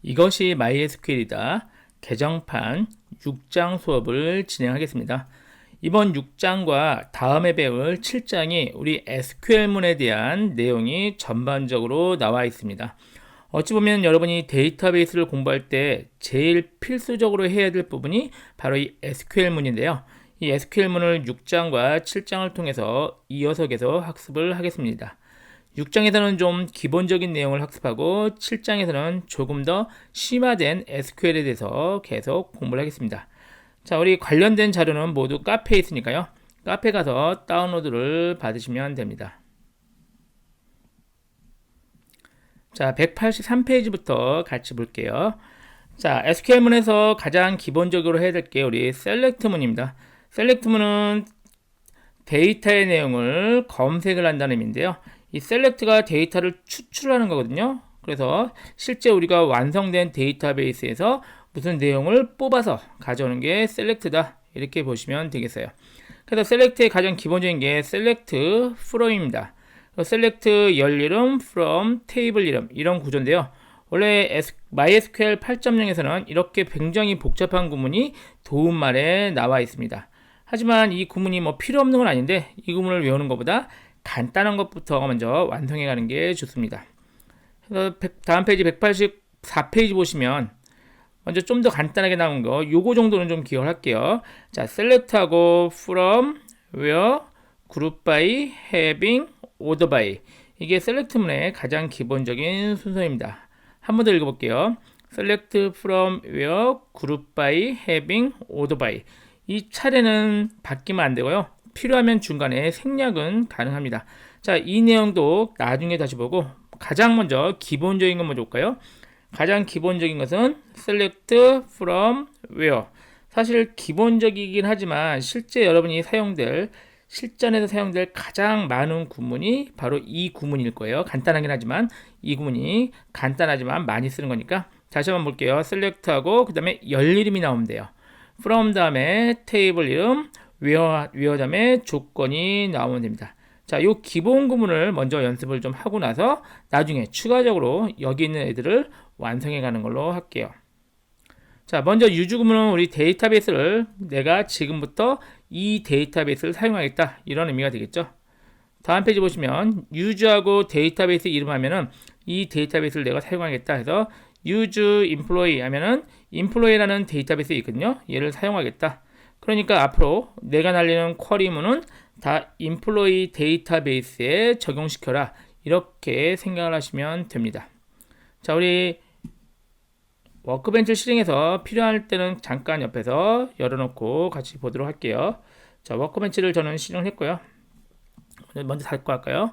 이것이 MySQL이다. 개정판 6장 수업을 진행하겠습니다. 이번 6장과 다음에 배울 7장이 우리 SQL문에 대한 내용이 전반적으로 나와 있습니다. 어찌 보면 여러분이 데이터베이스를 공부할 때 제일 필수적으로 해야 될 부분이 바로 이 SQL문인데요. 이 SQL문을 6장과 7장을 통해서 이어서 계속 학습을 하겠습니다. 6장에서는 좀 기본적인 내용을 학습하고 7장에서는 조금 더 심화된 SQL에 대해서 계속 공부를 하겠습니다. 자, 우리 관련된 자료는 모두 카페에 있으니까요. 카페 가서 다운로드를 받으시면 됩니다. 자, 183페이지부터 같이 볼게요. 자, SQL문에서 가장 기본적으로 해야 될 게 우리 셀렉트문입니다. 셀렉트문은 데이터의 내용을 검색을 한다는 의미인데요. 이 셀렉트가 데이터를 추출하는 거거든요. 그래서 실제 우리가 완성된 데이터베이스에서 무슨 내용을 뽑아서 가져오는 게 셀렉트다. 이렇게 보시면 되겠어요. 그래서 셀렉트의 가장 기본적인 게 셀렉트 from입니다. 셀렉트 열 이름, from, 테이블 이름 이런 구조인데요. 원래 MySQL 8.0에서는 이렇게 굉장히 복잡한 구문이 도움말에 나와 있습니다. 하지만 이 구문이 뭐 필요 없는 건 아닌데 이 구문을 외우는 것보다 간단한 것부터 먼저 완성해 가는 게 좋습니다. 그래서 다음 페이지 184페이지 보시면 먼저 좀 더 간단하게 나온 거 요거 정도는 좀 기억을 할게요. 자, select하고 from, where, group by, having, order by 이게 select문의 가장 기본적인 순서입니다. 한 번 더 읽어볼게요. select from, where, group by, having, order by 이 차례는 바뀌면 안 되고요. 필요하면 중간에 생략은 가능합니다. 자, 이 내용도 나중에 다시 보고 가장 먼저 기본적인 것 먼저 볼까요? 가장 기본적인 것은 select from where. 사실 기본적이긴 하지만 실제 여러분이 사용될 실전에서 사용될 가장 많은 구문이 바로 이 구문일 거예요. 간단하긴 하지만 이 구문이 간단하지만 많이 쓰는 거니까 다시 한번 볼게요. select하고 그 다음에 열 이름이 나오면 돼요. from 다음에 테이블 이름 where 다음에 조건이 나오면 됩니다. 자, 요 기본 구문을 먼저 연습을 좀 하고 나서 나중에 추가적으로 여기 있는 애들을 완성해 가는 걸로 할게요. 자, 먼저 유주 구문은 우리 데이터베이스를 내가 지금부터 이 데이터베이스를 사용하겠다 이런 의미가 되겠죠. 다음 페이지 보시면 유주하고 데이터베이스 이름 하면은 이 데이터베이스를 내가 사용하겠다 해서 use employee 하면은 employee라는 데이터베이스 있거든요. 얘를 사용하겠다. 그러니까 앞으로 내가 날리는 쿼리문은 다 employee 데이터베이스에 적용시켜라. 이렇게 생각을 하시면 됩니다. 자, 우리 워크벤치 실행해서 필요할 때는 잠깐 옆에서 열어놓고 같이 보도록 할게요. 자, 워크벤치를 저는 실행했고요. 먼저 닫고 할까요?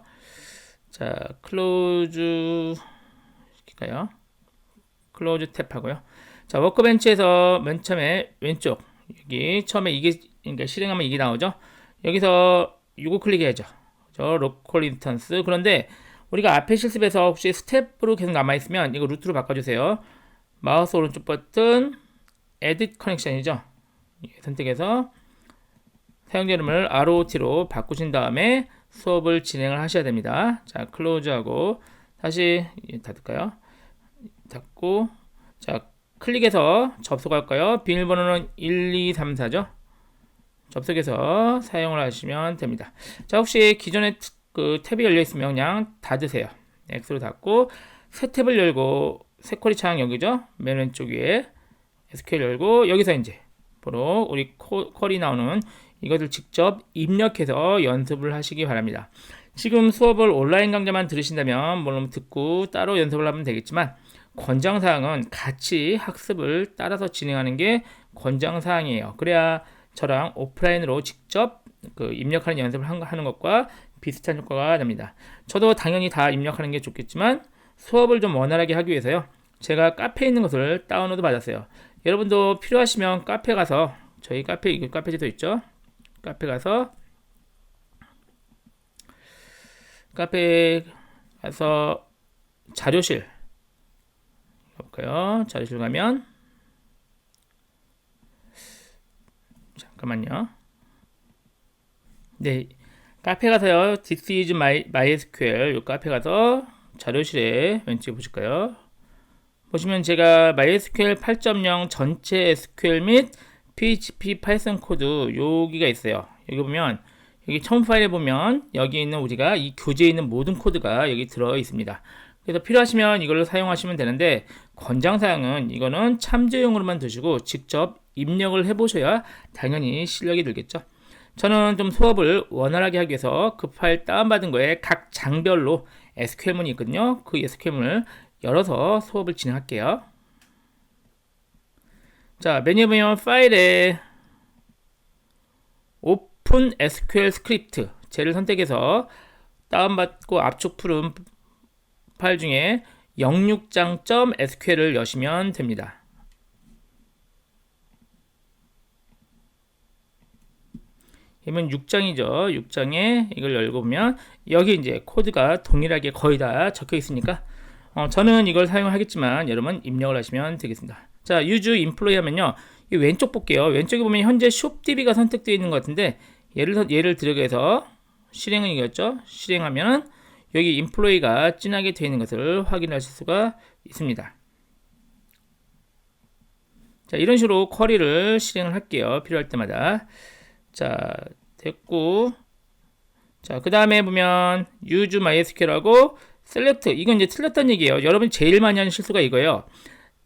자, 클로즈 시킬까요? 클로즈 탭 하고요. 자, 워크벤치에서 맨 처음에 왼쪽 여기 처음에 이게 그러니까 실행하면 이게 나오죠. 여기서 이거 클릭해야죠. 저 로컬 인스턴스. 그런데 우리가 앞에 실습에서 혹시 스텝으로 계속 남아 있으면 이거 루트로 바꿔주세요. 마우스 오른쪽 버튼 에딧 커넥션이죠. 선택해서 사용자 이름을 ROT로 바꾸신 다음에 수업을 진행을 하셔야 됩니다. 자, 클로즈하고 다시 닫을까요? 닫고 자, 클릭해서 접속할까요? 비밀번호는 1234죠. 접속해서 사용을 하시면 됩니다. 자, 혹시 기존에 그 탭이 열려 있으면 그냥 닫으세요. X로 닫고 새 탭을 열고 새 쿼리 창 여기죠. 맨 왼쪽 위에 SQL 열고 여기서 이제 바로 우리 쿼리 나오는 이것을 직접 입력해서 연습을 하시기 바랍니다. 지금 수업을 온라인 강좌만 들으신다면 물론 듣고 따로 연습을 하면 되겠지만 권장사항은 같이 학습을 따라서 진행하는 게 권장사항이에요. 그래야 저랑 오프라인으로 직접 그 입력하는 연습을 하는 것과 비슷한 효과가 납니다. 저도 당연히 다 입력하는 게 좋겠지만 수업을 좀 원활하게 하기 위해서요. 제가 카페에 있는 것을 다운로드 받았어요. 여러분도 필요하시면 카페 가서 저희 카페 제도 있죠. 카페 가서 자료실 볼까요? 자료실 가면 잠깐만요. 네, 카페 가서요. This is MySQL 요 카페 가서 자료실에 왼쪽에 보실까요? 보시면 제가 MySQL 8.0 전체 SQL 및 PHP 파이썬 코드 여기가 있어요. 여기 보면 여기 처음 파일에 보면 여기 있는 우리가 이 교재에 있는 모든 코드가 여기 들어 있습니다. 그래서 필요하시면 이걸로 사용하시면 되는데 권장사항은 이거는 참조용으로만 두시고 직접 입력을 해보셔야 당연히 실력이 늘겠죠. 저는 좀 수업을 원활하게 하기 위해서 그 파일 다운받은 거에 각 장별로 SQL문이 있거든요. 그 SQL문을 열어서 수업을 진행할게요. 자, 메뉴에 보면 파일에 오픈 SQL 스크립트 쟤를 선택해서 다운받고 압축 푸른 파일 중에 06장.sql을 여시면 됩니다. 그러면 6장이죠. 6장에 이걸 열고 보면 여기 이제 코드가 동일하게 거의 다 적혀 있으니까 저는 이걸 사용하겠지만 여러분 입력을 하시면 되겠습니다. 자, use employee 하면요. 이 왼쪽 볼게요. 왼쪽에 보면 현재 shopdb가 선택되어 있는 것 같은데 예를 들어서 실행은 이거였죠. 실행하면 여기 employee가 진하게 되어 있는 것을 확인하실 수가 있습니다. 자, 이런 식으로 쿼리를 실행을 할게요. 필요할 때마다. 자, 됐고. 자, 그 다음에 보면 use mysql하고 select. 이건 이제 틀렸다는 얘기예요. 여러분이 제일 많이 하는 실수가 이거예요.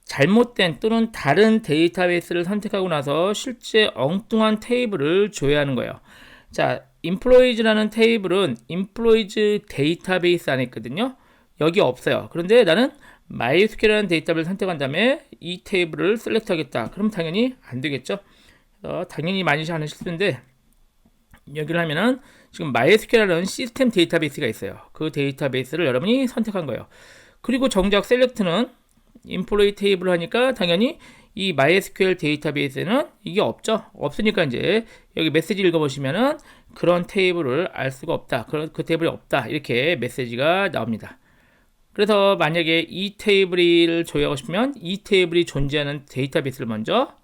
잘못된 또는 다른 데이터베이스를 선택하고 나서 실제 엉뚱한 테이블을 조회하는 거예요. 자, employees라는 테이블은 employees 데이터베이스 안에 있거든요. 여기 없어요. 그런데 나는 MySQL이라는 데이터를 선택한 다음에 이 테이블을 셀렉트 하겠다. 그럼 당연히 안 되겠죠. 당연히 많이 하는 실수인데 여기를 하면은 지금 MySQL이라는 시스템 데이터베이스가 있어요. 그 데이터베이스를 여러분이 선택한 거예요. 그리고 정작 셀렉트는 employee 테이블을 하니까 당연히 이 MySQL 데이터베이스에는 이게 없죠. 없으니까 이제 여기 메시지 읽어보시면은 그런 테이블을 알 수가 없다. 그 테이블이 없다. 이렇게 메시지가 나옵니다. 그래서 만약에 이 테이블을 조회하고 싶으면 이 테이블이 존재하는 데이터베이스를 먼저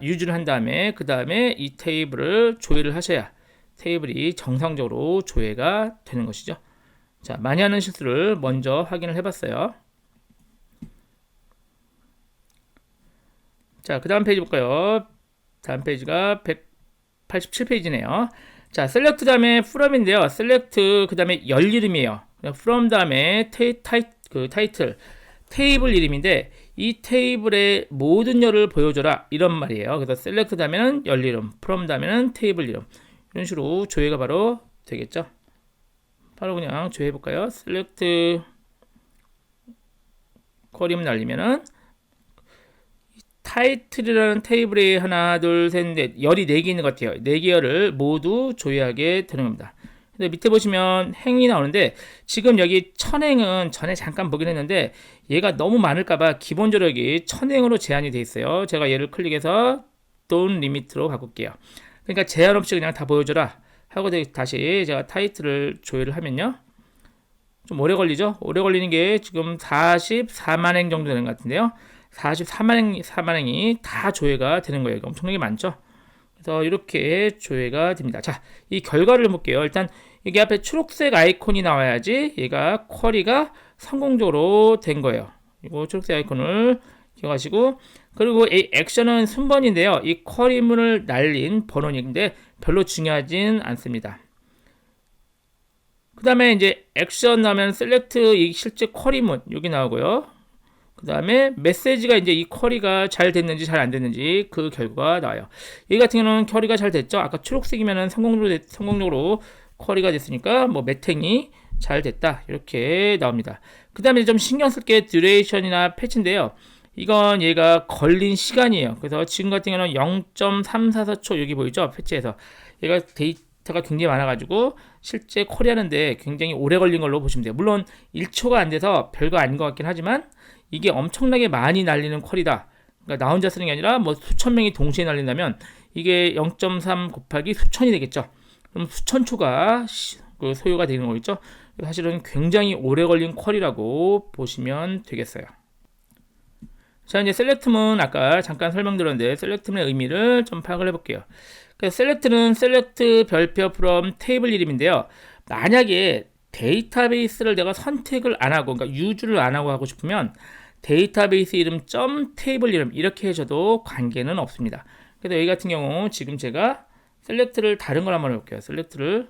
유즈를 한 다음에 그 다음에 이 테이블을 조회를 하셔야 테이블이 정상적으로 조회가 되는 것이죠. 자, 많이 하는 실수를 먼저 확인을 해봤어요. 자, 그 다음 페이지 볼까요? 다음 페이지가 187페이지네요. 자, select 다음에 from인데요. select 그 다음에 열 이름이에요. from 다음에 타이틀 테이블 이름인데 이 테이블의 모든 열을 보여줘라 이런 말이에요. 그래서 select 다음에는 열 이름, from 다음에는 테이블 이름 이런 식으로 조회가 바로 되겠죠. 바로 그냥 조회해 볼까요? select 쿼리문 날리면은 타이틀이라는 테이블에 하나, 둘, 셋, 넷 열이 4개 있는 것 같아요. 4개 열을 모두 조회하게 되는 겁니다. 근데 밑에 보시면 행이 나오는데 지금 여기 1000행은 전에 잠깐 보긴 했는데 얘가 너무 많을까봐 기본적으로 여기 1000행으로 제한이 돼 있어요. 제가 얘를 클릭해서 don't limit로 바꿀게요. 그러니까 제한 없이 그냥 다 보여줘라 하고 다시 제가 타이틀을 조회를 하면요. 좀 오래 걸리죠? 오래 걸리는 게 지금 44만 행 정도 되는 것 같은데요. 44만 행이 다 조회가 되는 거예요. 엄청나게 많죠? 그래서 이렇게 조회가 됩니다. 자, 이 결과를 볼게요. 일단 여기 앞에 초록색 아이콘이 나와야지 얘가 쿼리가 성공적으로 된 거예요. 이거 초록색 아이콘을 기억하시고 그리고 이 액션은 순번인데요. 이 쿼리문을 날린 번호인데 별로 중요하진 않습니다. 그 다음에 이제 액션 나오면 셀렉트 이 실제 쿼리문 여기 나오고요. 그 다음에 메시지가 이제 이 쿼리가 잘 됐는지 잘 안 됐는지 그 결과가 나와요. 이 같은 경우는 쿼리가 잘 됐죠. 아까 초록색이면 성공적으로 쿼리가 됐으니까 뭐 몇 행이 잘 됐다 이렇게 나옵니다. 그 다음에 좀 신경 쓸 게 듀레이션이나 패치인데요. 이건 얘가 걸린 시간이에요. 그래서 지금 같은 경우는 0.344초 여기 보이죠? 패치에서 얘가 데이터가 굉장히 많아가지고 실제 쿼리하는데 굉장히 오래 걸린 걸로 보시면 돼요. 물론 1초가 안 돼서 별거 아닌 것 같긴 하지만 이게 엄청나게 많이 날리는 쿼리다. 그러니까 나 혼자 쓰는 게 아니라 뭐 수천 명이 동시에 날린다면 이게 0.3 곱하기 수천이 되겠죠. 그럼 수천 초가 소요가 되는 거겠죠. 사실은 굉장히 오래 걸린 쿼리라고 보시면 되겠어요. 자, 이제 셀렉트문 아까 잠깐 설명드렸는데 셀렉트문의 의미를 좀 파악을 해볼게요. 셀렉트는 셀렉트 별표 from 테이블 이름인데요. 만약에 데이터베이스를 내가 선택을 안 하고, 그러니까 유주를 안 하고 싶으면 데이터베이스 이름 점 테이블 이름 이렇게 해줘도 관계는 없습니다. 그래서 여기 같은 경우 지금 제가 셀렉트를 다른 걸 한번 해볼게요. 셀렉트를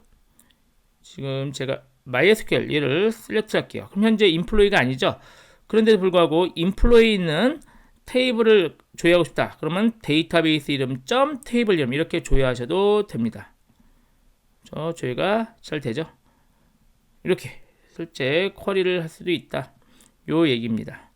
지금 제가 MySQL 얘를 셀렉트 할게요. 그럼 현재 인플로이가 아니죠. 그런데도 불구하고 인플로이 있는 테이블을 조회하고 싶다. 그러면 데이터베이스 이름 점 테이블 이름 이렇게 조회하셔도 됩니다. 조회가 잘 되죠. 이렇게 실제 쿼리를 할 수도 있다. 요 얘기입니다.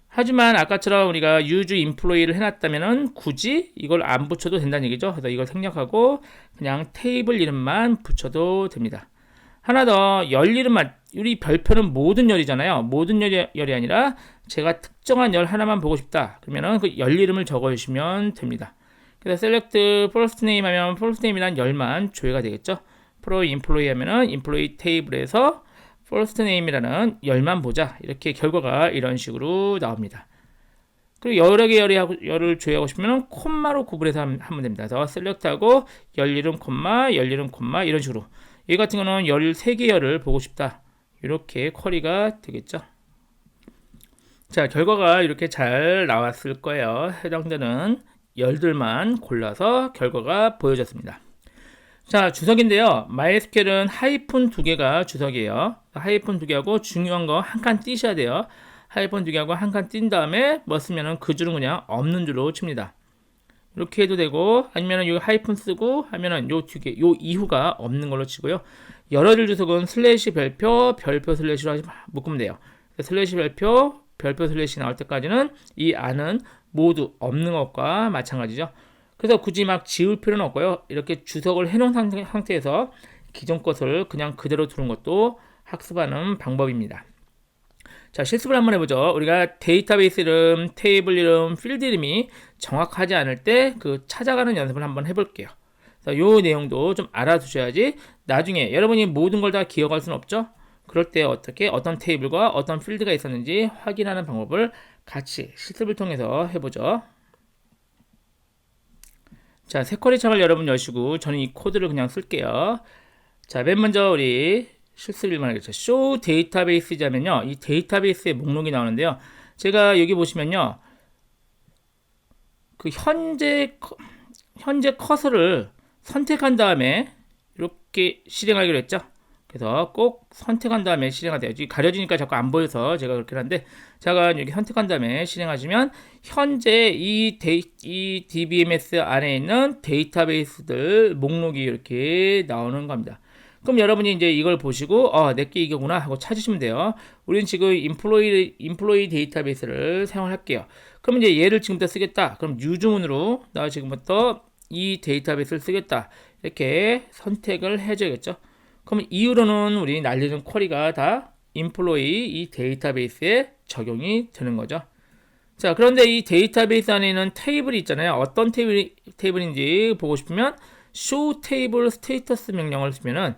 하지만 아까처럼 우리가 use employee를 해놨다면은 굳이 이걸 안 붙여도 된다는 얘기죠. 그래서 이걸 생략하고 그냥 테이블 이름만 붙여도 됩니다. 하나 더, 열 이름만, 우리 별표는 모든 열이잖아요. 모든 열이 아니라 제가 특정한 열 하나만 보고 싶다. 그러면은 그 열 이름을 적어주시면 됩니다. 그래서 select first name 하면 first name이란 열만 조회가 되겠죠. pro employee 하면은 employee 테이블에서 first name이라는 열만 보자. 이렇게 결과가 이런 식으로 나옵니다. 그리고 여러 개 열을 조회하고 싶으면 콤마로 구분해서 하면 됩니다. 그래서 select하고 열 이름 콤마, 열 이름 콤마 이런 식으로. 이 같은 경우는 13개 열을 보고 싶다. 이렇게 쿼리가 되겠죠. 자, 결과가 이렇게 잘 나왔을 거예요. 해당되는 열들만 골라서 결과가 보여졌습니다. 자, 주석인데요. MySQL은 하이픈 2개가 주석이에요. 하이픈 2개하고 중요한 거 한 칸 띄셔야 돼요. 하이픈 2개하고 한 칸 띈 다음에 뭐 쓰면은 그 줄은 그냥 없는 줄로 칩니다. 이렇게 해도 되고, 아니면은 요 하이픈 쓰고 하면은 요 뒤에 요 이후가 없는 걸로 치고요. 여러 줄 주석은 슬래시 별표 슬래시로 묶으면 돼요. 슬래시 별표 슬래시 나올 때까지는 이 안은 모두 없는 것과 마찬가지죠. 그래서 굳이 막 지울 필요는 없고요. 이렇게 주석을 해놓은 상태에서 기존 것을 그냥 그대로 두는 것도 학습하는 방법입니다. 자, 실습을 한번 해보죠. 우리가 데이터베이스 이름, 테이블 이름, 필드 이름이 정확하지 않을 때 그 찾아가는 연습을 한번 해볼게요. 이 내용도 좀 알아두셔야지 나중에 여러분이 모든 걸 다 기억할 수는 없죠. 그럴 때 어떤 테이블과 어떤 필드가 있었는지 확인하는 방법을 같이 실습을 통해서 해보죠. 자, 새 쿼리 창을 여러분 여시고 저는 이 코드를 그냥 쓸게요. 자, 맨 먼저 우리 실습일만 하겠죠. show 데이터베이스 하면요, 이 데이터베이스의 목록이 나오는데요. 제가 여기 보시면요, 그 현재 커서를 선택한 다음에 이렇게 실행하기로 했죠. 그래서 꼭 선택한 다음에 실행하세요. 지금 가려지니까 자꾸 안 보여서 제가 그렇게 하는데, 제가 여기 선택한 다음에 실행하시면 현재 이 DBMS 안에 있는 데이터베이스들 목록이 이렇게 나오는 겁니다. 그럼 여러분이 이제 이걸 보시고 내게 이거구나 하고 찾으시면 돼요. 우리는 지금 인플로이 데이터베이스를 사용할게요. 그럼 이제 얘를 지금부터 쓰겠다. 그럼 유주문으로 나 지금부터 이 데이터베이스를 쓰겠다. 이렇게 선택을 해줘야겠죠. 그럼 이후로는 우리 날리는 쿼리가 다 인플로이 이 데이터베이스에 적용이 되는 거죠. 자, 그런데 이 데이터베이스 안에 있는 테이블이 있잖아요. 어떤 테이블인지 보고 싶으면 show table status 명령을 쓰면은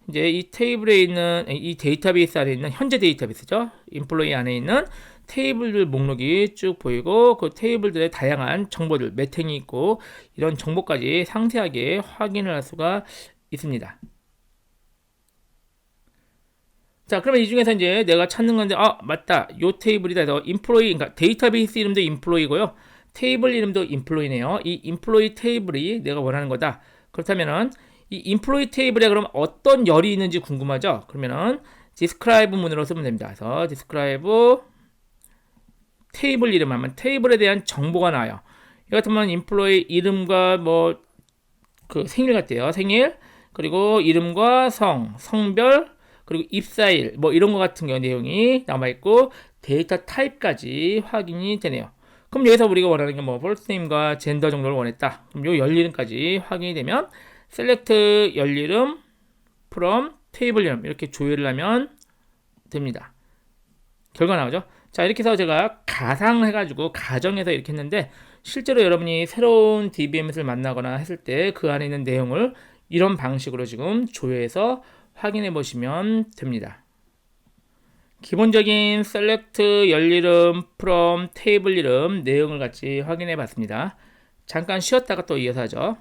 이제 이 테이블에 있는 이 데이터베이스 안에 있는 현재 데이터베이스죠. 인플로이 안에 있는 테이블들 목록이 쭉 보이고 그 테이블들의 다양한 정보들, 매탱이 있고 이런 정보까지 상세하게 확인을 할 수가 있습니다. 자, 그러면 이 중에서 이제 내가 찾는 건데, 맞다. 요 테이블이다 해서 인플로이, 그러니까 데이터베이스 이름도 인플로이고요. 테이블 이름도 인플로이네요. 이 인플로이 테이블이 내가 원하는 거다. 그렇다면은 이 인플로이 테이블에 그럼 어떤 열이 있는지 궁금하죠? 그러면은 describe 문으로 쓰면 됩니다. 그래서 describe 테이블 이름 하면 테이블에 대한 정보가 나와요. 이 같으면 인플로이 이름과 뭐 그 생일 같대요. 생일, 그리고 이름과 성별, 그리고 입사일 뭐 이런 거 같은 경우 내용이 남아있고 데이터 타입까지 확인이 되네요. 그럼 여기서 우리가 원하는 게 뭐 first name과 젠더 정도를 원했다. 그럼 요 열이름까지 확인이 되면 select 열이름 from 테이블 이름 이렇게 조회를 하면 됩니다. 결과 나오죠. 자, 이렇게 해서 제가 가상해가지고 가정해서 이렇게 했는데 실제로 여러분이 새로운 DBMS를 만나거나 했을 때 그 안에 있는 내용을 이런 방식으로 지금 조회해서 확인해 보시면 됩니다. 기본적인 select 열이름 from 테이블 이름 내용을 같이 확인해 봤습니다. 잠깐 쉬었다가 또 이어서 하죠.